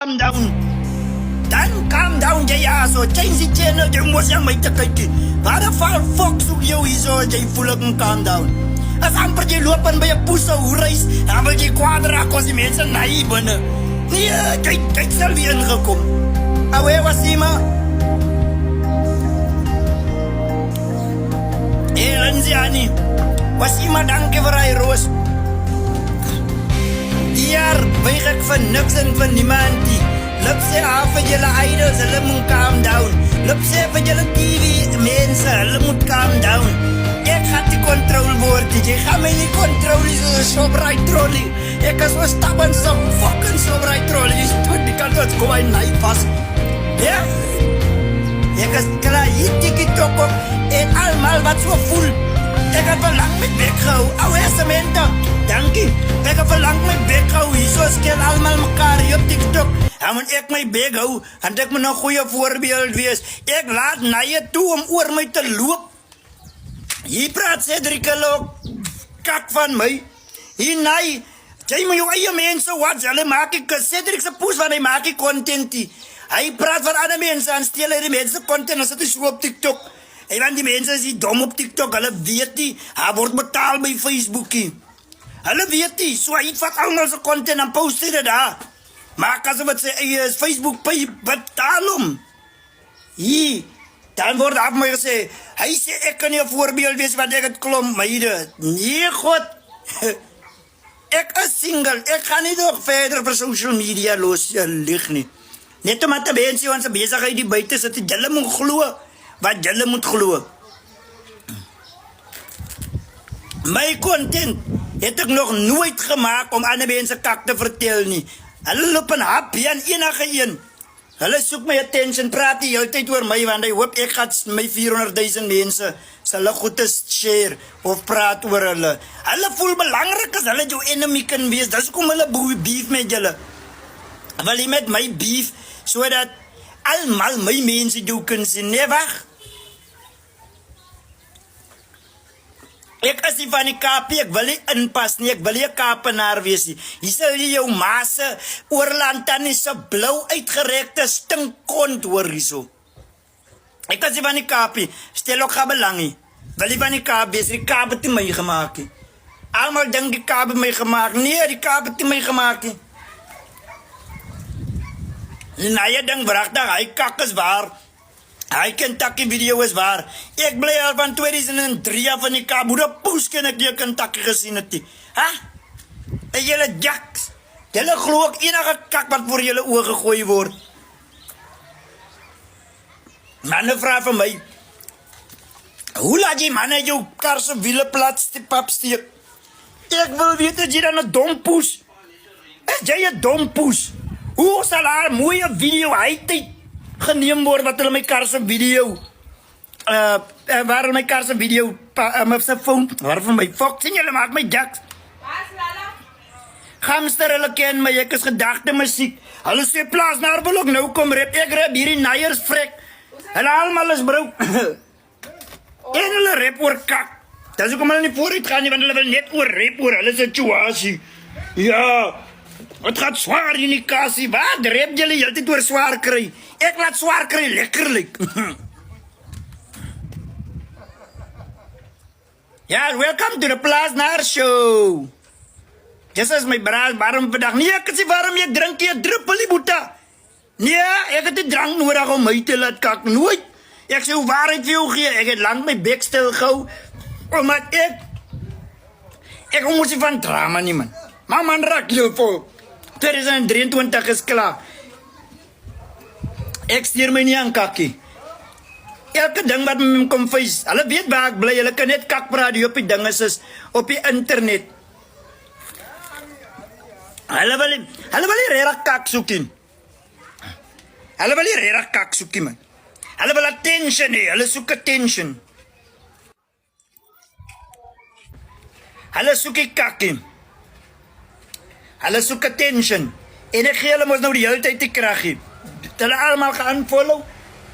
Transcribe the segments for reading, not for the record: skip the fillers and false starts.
calm down. Dan calm down jy so change die channel jy mos jy my te kykie. Waar die fuck soek jou hier so jy voel ek calm down. As amper jy loop in by 'n poese hoereis, dan wil jy kwaad raak as die mense na hier binne. Nee, jy sal weer ingekom. Awe wasima. Lanziani. Wasima dankie vir hy roos. Hier weeg ek vir niks en vir niemand nie. Loop sê af vir julle idols, hulle moet calm down. Loop sê vir julle TV mense, hulle moet calm down. Ek gaan die control word, jy gaan my nie control soos Shoprite trolley. Ek is so stubborn so fucking Shoprite trolley. Jy stoot die kant uit, kom hy naai vast. Ja? Ek is klaar hier TikTok op en almal wat so voel. Ek het verlang met bek gehou, ouwe sementa. Dankie, ek het verlang met bek gehou. Hier so skel almal mekaar hier op TikTok. En moet ek my bek hou, en ek moet een goeie voorbeeld wees. Ek laat na je toe om oor my te loop. Hier praat Cedric ook kak van my. Hier naai, jy moet jou eie mense wat hulle maak ek, Cedric se poes van hy maak ek content die. Hy praat van ander mense en steel hy die mense content en sit hy so op TikTok. En want die mense is die dom op TikTok, hulle weet nie, hy word betaal by Facebookie. Hulle weet nie, so hy vat allemaal sy content en post hy dit daar. Maak as wat sy eie is, Facebook pay, betaal hom. Hier, dan word af my gesê, hy sê ek kan nie 'n voorbeeld wees wat ek het klomp meide. Nee God, ek is single, ek gaan nie nog verder vir social media los, lig nie. Net omdat die mense ons besigheid die buite sit, julle moet glo wat julle moet glo. My content het ek nog nooit gemaak om ander mense kak te vertel nie. Hulle loop en hap en enige een. Hulle soek my attention, praat die hele tyd oor my, want hy hoop ek gaat my 400,000 mense sy hulle goed te share of praat oor hulle. Hulle voel belangrik as hulle jou enemy kan wees, dis kom hulle beef met julle. Wil jy met my beef, so dat almal my mense jou kan sien, nee wacht. Ek is nie van die kapie, ek wil nie inpas nie, ek wil nie 'n kapenaar wees nie. Hier sal jy jou maase oorland dan is 'n blou uitgerekte stinkkont hoor hierso. Ek is nie van die kapie, stel ook gaan belang nie. Wil nie van die kapie wees, die kapie het my gemaak nie. Almal dink die kapie my gemaak, nee, die kapie het my gemaak nie. Nou jy dink wragtig, hy kak is waar. Hy Kentucky video is waar. Ek bly al van 2003 af in die Kaboede poes ken ek die Kentucky gesien het nie. Ha? En jylle jaks. Jylle glo ook enige kak wat voor jylle oor gegooi word. Manne vraag van my, hoe laat jy manne jou karse wiele plat pap steek? Ek wil weet dat jy dan een dom poes. Is jy een dom poes? Hoe sal haar mooie video uittyd geneem word wat hulle my karse video waar hulle my karse video op sy phone, waarvan my fok, sien julle maak my jaks. Hamster, hulle ken my, ek is gedagte muziek. Hulle sê plaas naar wil ook nou kom rap, ek rap hierdie naiers vrek. Hulle allemaal is broek. En hulle rap oor kak. Dat is ook om hulle nie vooruit gaan nie, want hulle wil net oor rap oor hulle situasie. Ja, het gaat zwaar in die kassie. Wat rap julle altyd oor zwaar kry? Ek laat zwaar kry lekkerlik. Ja, welcome to the Plaas Naar Show. Just as my braas, waarom vandag? Nee, ek sê waarom jy drink jy druppel die boeta. Nee, ek het die drank nodig om my te laat kak. Nooit. Ek sê hoe waarheid vir jou gee. Ek het lang my bek stil gehou. Omdat ek moes nie van drama nie man. Maar man raak jou voor. 2023 is klaar. Ek stuur my nie aan kakkie. Elke ding wat my kom vuis. Hulle weet waar ek bly. Hulle kan net kak praat die op die dinges is. Op die internet. Hulle wil nie rerig kak soekie. Hulle wil nie rerig kak soekie man. Hulle wil attention hee. Hulle soek attention. Hulle soek die kakkie. Hulle soek attention. En ek gee hulle mos nou die hele tyd die kraggie. Hulle allemaal geunfollow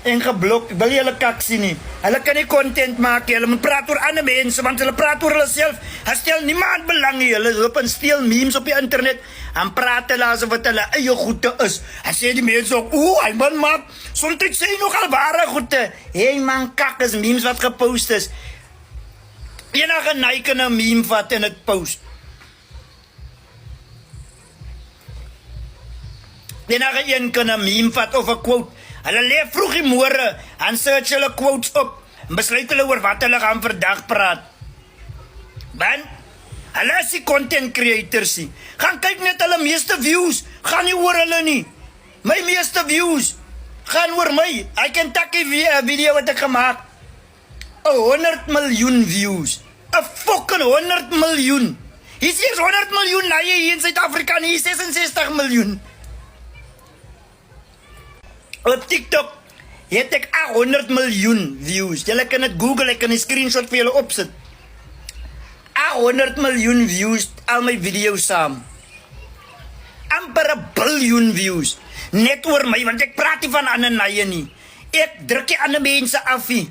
en geblok. Wil jy hulle kak sien nie? Hulle kan nie content maak. Hulle moet praat oor ander mense, want hulle praat oor hulle self. Hulle stel niemand belang nie. Hulle loop en steel memes op die internet. En praat hulle asof wat hulle eie goede is. En sê die mense ook, hy man, maar soms sê jy nogal ware goede. Hey man, kak is memes wat gepost is. Enige naai kan 'n meme vat en dit post. Enige een kan 'n meme vat of 'n quote. Hulle lê vroeg die môre en search hulle quotes op en besluit hulle oor wat hulle gaan vandag praat. Man, hulle is die content creators nie. Gaan kyk net hulle meeste views, gaan nie oor hulle nie. My meeste views gaan oor my. I can take 'n video wat ek gemaak. 100 miljoen views. 'n fucking 100 miljoen. Hier is 100 miljoen na hier in Suid-Afrika, hier is 66 miljoen. Op TikTok het ek 100 miljoen views. Julle kan dit Google, ek kan 'n screenshot vir julle opsit. 100 miljoen views al my video's saam. Amper 'n biljoen views. Net oor my, want ek praat nie van ander naie nie. Ek druk die ander mense af nie.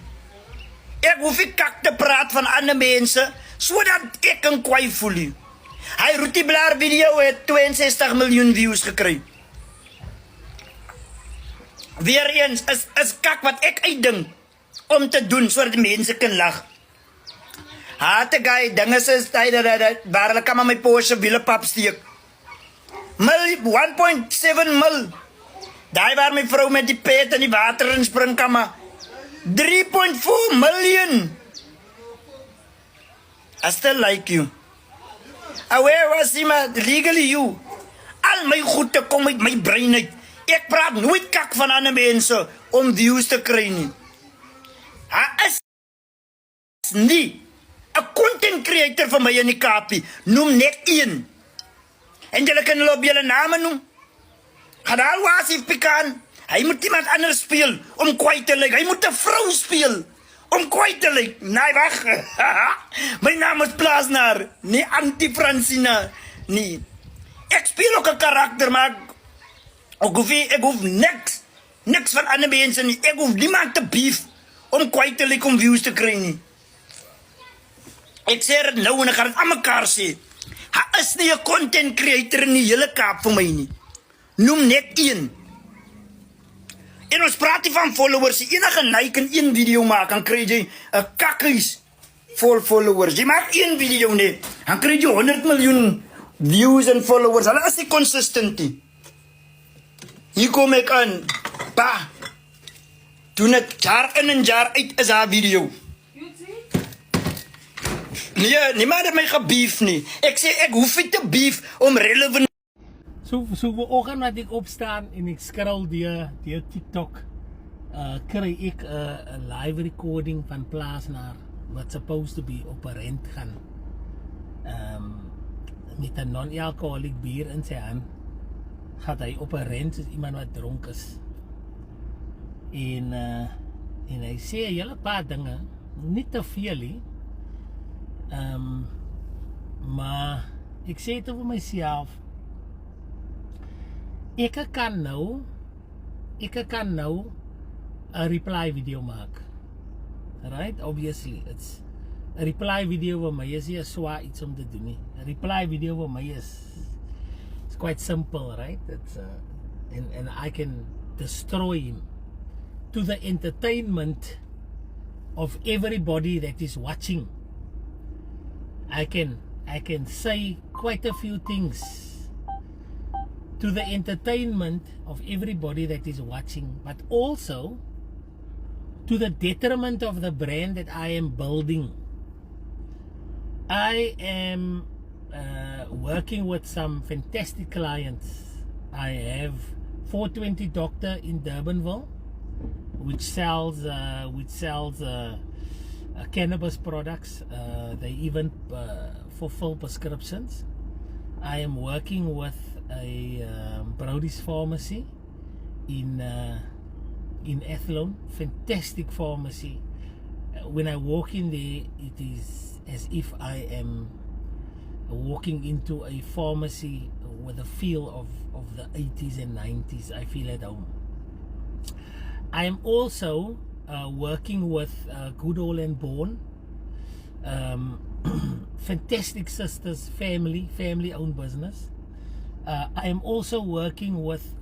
Ek hoef nie kak te praat van ander mense, sodat ek kan kwaai voel nie. Hy Ruti Blaar video het 62 miljoen views gekry. Weer eens, is kak wat ek uitdink om te doen, sodat die mense kan lag. Hate guy, dinge is waar hulle kan maar my Porsche wielepap steek. 1.7 mil. Daai waar my vrou met die pet in die water in spring kan maar 3.4 million. I still like you. Where was he, man? Legally you. Al my goede kom uit my brein uit. Ek praat nooit kak van ander mense om views te kry nie. Hy is nie 'n content creator van my in die Kaapie. Noem net een. En julle kan hulle op julle name noem. Gadal Wasif Pikan. Hy moet iemand anders speel om kwaai te lyk. Hy moet 'n vrou speel om kwaai te lyk. Nee, wag. My naam is Plasnar, nie Anti Francina nie. Ek speel ook 'n karakter, maar ek hoef niks van ander mense nie. Ek hoef niemand te beef om kwaai te lyk om views te kry nie. Ek sê dit nou en ek gaan dit aan mekaar sê. Hy is nie 'n content creator in die hele Kaap vir my nie. Noem net een. En ons praat nie van followers. Enige naai kan een video maak, dan kry jy 'n kakkies vol followers. Jy maak een video net, dan kry jy 100 miljoen views en followers. Hulle is nie consistent nie. Hier kom ek aan. Pa. Doen het jaar in en jaar uit is haar video. Nee, niemand het my gebeef nie. Ek sê ek hoef nie te beef om relevant. So vanoggend wat ek opstaan en ek scroll deur TikTok, kry ek 'n live recording van Plasnar wat supposed to be op 'n rent gaan. Met 'n non-alcoholic bier in sy hand. Gaat hy op 'n rent soos iemand wat dronk is. En hy sê 'n hele paar dinge, nie te veel nie. Maar ek sê dit vir myself. Ek kan nou 'n reply video maak. Right? Obviously, it's a reply video vir my is nie swaar iets om te doen nie. 'n Reply video vir my is it's quite simple, right? It's and I can destroy him to the entertainment of everybody that is watching. I can say quite a few things to the entertainment of everybody that is watching, but also to the detriment of the brand that I am building. I am working with some fantastic clients. I have 420 Doctor in Durbanville, which sells cannabis products. They even fulfill prescriptions. I am working with a Brody's Pharmacy in Athlone. Fantastic pharmacy. When I walk in there, it is as if I am walking into a pharmacy with a feel of the 80s and 90s. I feel at home. I am also working with Goodall and Bourne. Fantastic sisters, family owned business. I am also working with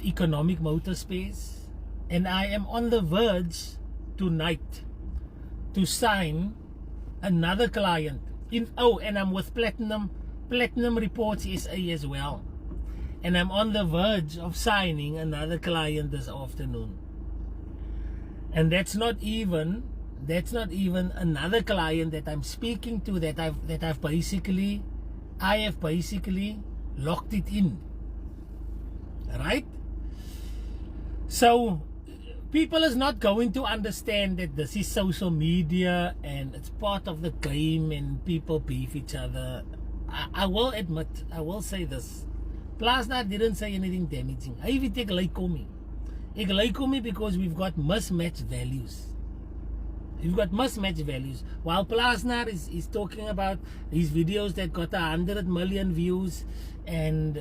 Economic Motorspace, and I am on the verge tonight to sign another client and I'm with Platinum Reports SA as well, and I'm on the verge of signing another client this afternoon. And that's not even another client that I'm speaking to, that I have basically locked it in, right? So people is not going to understand that this is social media and it's part of the game and people beef each other. I will admit, I will say this, Plaasnaar didn't say anything damaging. I even take like me. Ek like me because we've got mismatched values. We've got mismatched values. While Plaasnaar is talking about his videos that got 100 million views and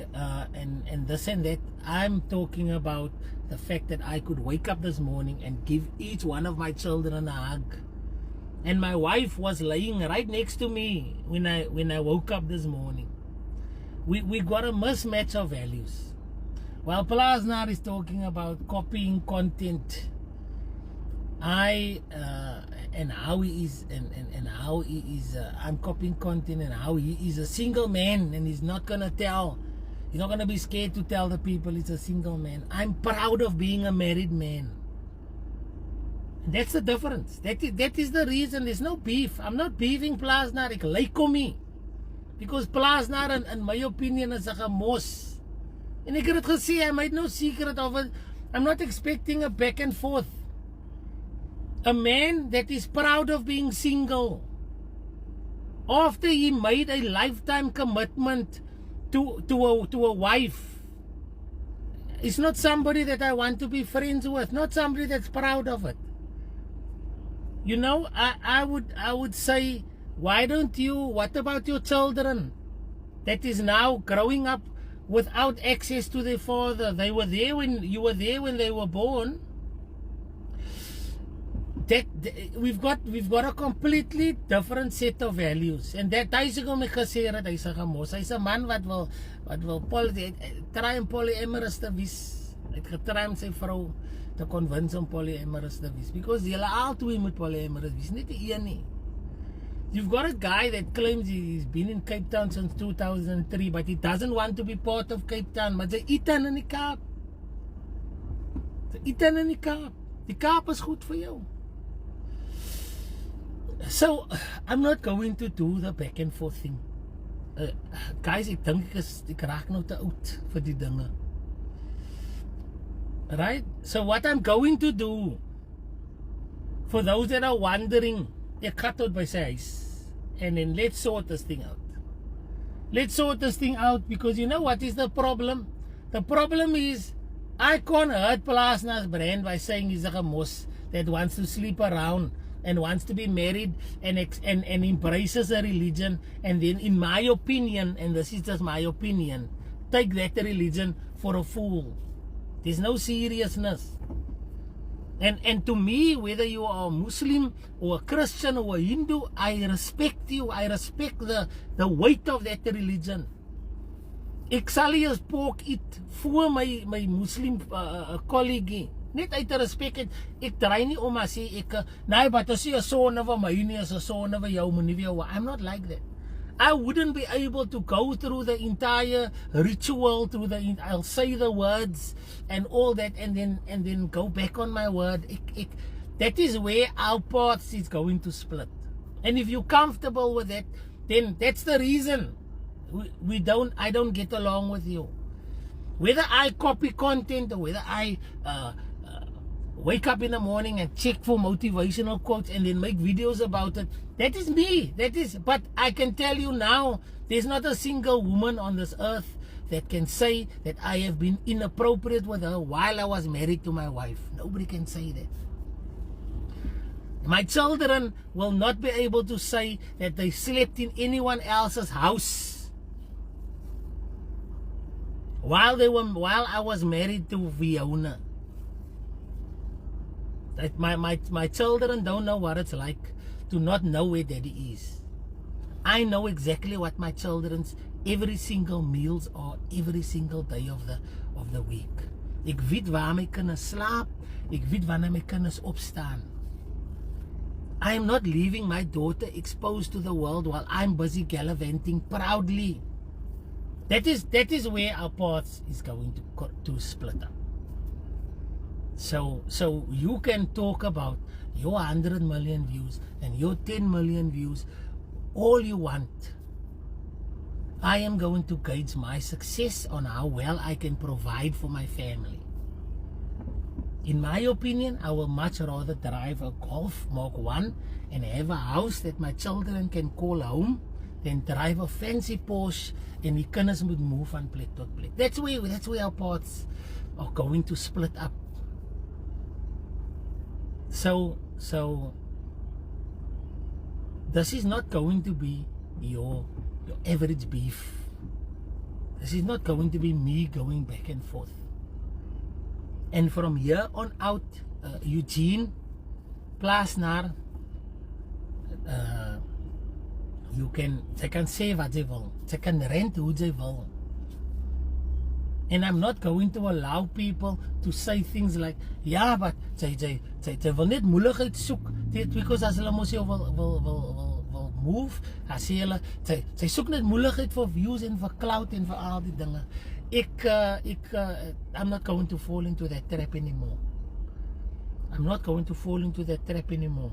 this and that, I'm talking about the fact that I could wake up this morning and give each one of my children a hug. And my wife was laying right next to me when I woke up this morning. We got a mismatch of values. While Plaasnaar is talking about copying content, and how he is and how he is I'm copying content, and how he is a single man and he's not gonna be scared to tell the people he's a single man. I'm proud of being a married man. That's the difference. That is the reason. There's no beef. I'm not beefing Plaasnaar. Ek like me because Plaasnaar in my opinion is a gemos. En ek het dit gesê, I made no secret of it. I'm not expecting a back and forth. A man that is proud of being single, after he made a lifetime commitment to a wife, is not somebody that I want to be friends with, not somebody that's proud of it. You know, I would say, why don't you, what about your children that is now growing up without access to their father? They were there when you were there when they were born. We've got a completely different set of values, and that hy's ek hom gesê dat hy's 'n gemos. Hy's 'n man wat wil try om polyamorous te wees. Hy het getry om sy vrou te convince om polyamorous te wees, because julle altyd moet polyamorous wees, net een nie. You've got a guy that claims he's been in Cape Town since 2003, but he doesn't want to be part of Cape Town. Maar sy eet in die Kaap. Sy eet in die Kaap. Die Kaap is goed vir jou. So I'm not going to do the back and forth thing. Guys, ek dink ek raak nou te oud vir die dinge. Right? So what I'm going to do, for those that are wondering, ek cut out by sy huis, and then let's sort this thing out. Let's sort this thing out, because you know what is the problem? The problem is I can't hurt Plaasnaar's brand by saying he's a gemos that wants to sleep around and wants to be married and embraces a religion, and then, in my opinion, and this is just my opinion, take that religion for a fool. There's no seriousness. And to me, whether you are a Muslim or a Christian or a Hindu, I respect you. I respect the weight of that religion. Ek sal nie eens pork eat voor my Muslim colleague. Net uit respect het, ek draai nie om as sê ek, nee, but as jy 'n sonne van my nie, is 'n sonne van jou, moenie vir jou. I'm not like that. I wouldn't be able to go through the entire ritual, I'll say the words and all that, and then go back on my word. That is where our paths is going to split. And if you're comfortable with that, then that's the reason I don't get along with you. Whether I copy content or whether I wake up in the morning and check for motivational quotes and then make videos about it, that is me. But I can tell you now, there's not a single woman on this earth that can say that I have been inappropriate with her while I was married to my wife. Nobody can say that. My children will not be able to say that they slept in anyone else's house while I was married to Fiona. That my children don't know what it's like to not know where daddy is. I know exactly what my children's every single meals or every single day of the week. Ek weet waar my kinders slaap, ek weet wanneer my kinders opstaan. I am not leaving my daughter exposed to the world while I'm busy gallivanting proudly. That is where our paths is going to split up. So you can talk about your 100 million views and your 10 million views all you want. I am going to gauge my success on how well I can provide for my family. In my opinion, I will much rather drive a Golf Mark 1 and have a house that my children can call home than drive a fancy Porsche and die kinders moet move van plek tot plek. That's where our paths are going to split up. So this is not going to be your average beef. This is not going to be me going back and forth. And from here on out, Eugene Plasnar, sy kan sê wat sy wil, sy kan rent hoe sy wil. And I'm not going to allow people to say things like, yeah, but sy wil net moeilikheid soek, because as hulle mos wil move, as hulle, sy soek net moeilikheid vir views en vir clout en vir al die dinge. I'm not going to fall into that trap anymore. I'm not going to fall into that trap anymore.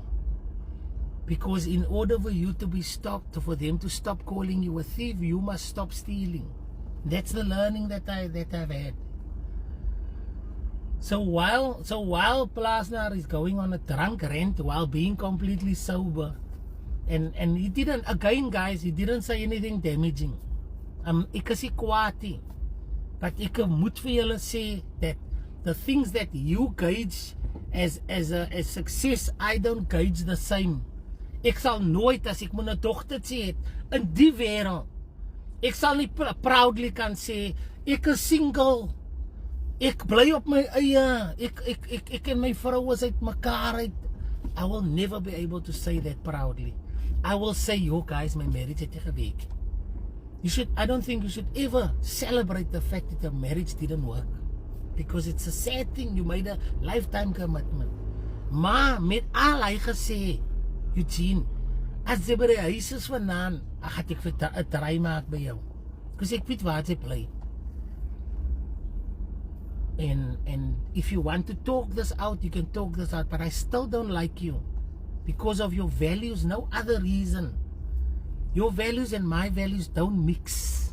Because in order for you to be stopped, for them to stop calling you a thief, you must stop stealing. That's the learning that I've had. So while Plasnar is going on a drunk rant while being completely sober, and he didn't, again guys, he didn't say anything damaging. Ek is nie kwaad nie. But ek moet vir julle sê that the things that you gauge as success, I don't gauge the same. Ek sal nooit, as ek my dogtertjie het in die wêreld, ek sal nie proudly kan sê ek is single, ek bly op my eie, ek en my vrou is uit mekaar uit. I will never be able to say that proudly. I will say, yo guys, my marriage het gewerk. I don't think you should ever celebrate the fact that the marriage didn't work, because it's a sad thing. You made a lifetime commitment. Maar met al hy gesê, Eugene, as jy by die huis is vandaan, gaan ek vir 'n draai maak by jou, because ek weet waar jy bly. And if you want to talk this out, you can talk this out, but I still don't like you because of your values, no other reason. Your values and my values don't mix.